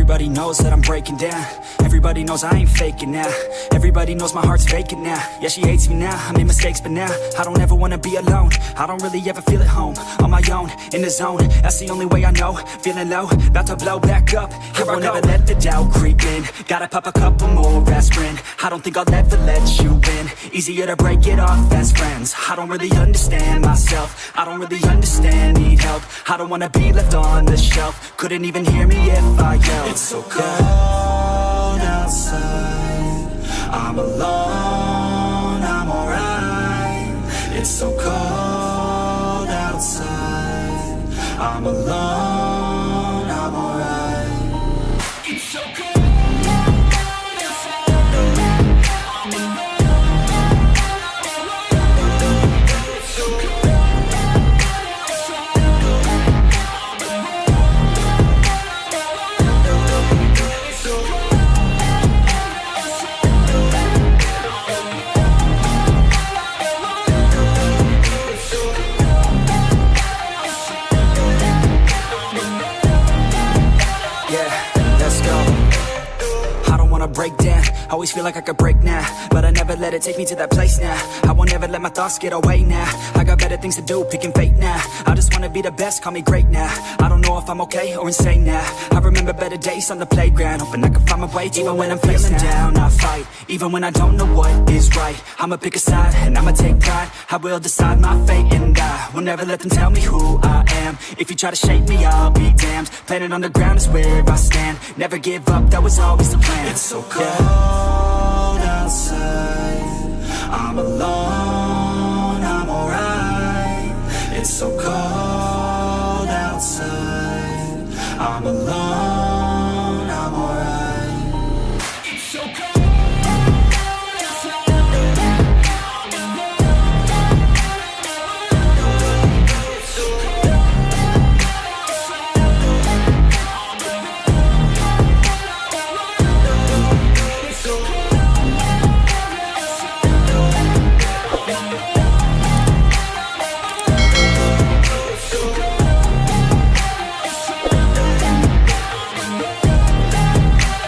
Everybody knows that I'm breaking down. Everybody knows I ain't faking now. Everybody knows my heart's vacant now. Yeah, she hates me now, I made mistakes but now I don't ever wanna be alone. I don't really ever feel at home. On my own, in the zone, that's the only way I know. Feeling low, about to blow back up. Here I won't ever let the doubt creep in. Gotta pop a couple more aspirin. I don't think I'll ever let you in. Easier to break it off as friends. I don't really understand myself. I don't really understand, need help. I don't wanna be left on the shelf. Couldn't even hear me if I yelled. It's so cold outside, I'm alone, I'm alright. It's so cold outside, I'm alone, I'm alright. It's so cold. Break down, always feel like I could break now, but I never let it take me to that place now. I won't ever let my thoughts get away now. I got better things to do, picking fate now. I just wanna be the best, call me great now. I don't know if I'm okay or insane now. I remember better days on the playground, hoping I can find my way. Even when I'm feeling down, I fight. Even when I don't know what is right, I'ma pick a side and I'ma take pride. I will decide my fate and I will never let them tell me who I am. If you try to shape me, I'll be damned. Planet on the ground is where I stand. Never give up, that was always the plan. It's so cold outside, I'm alone, I'm alright. It's so cold outside, I'm alone.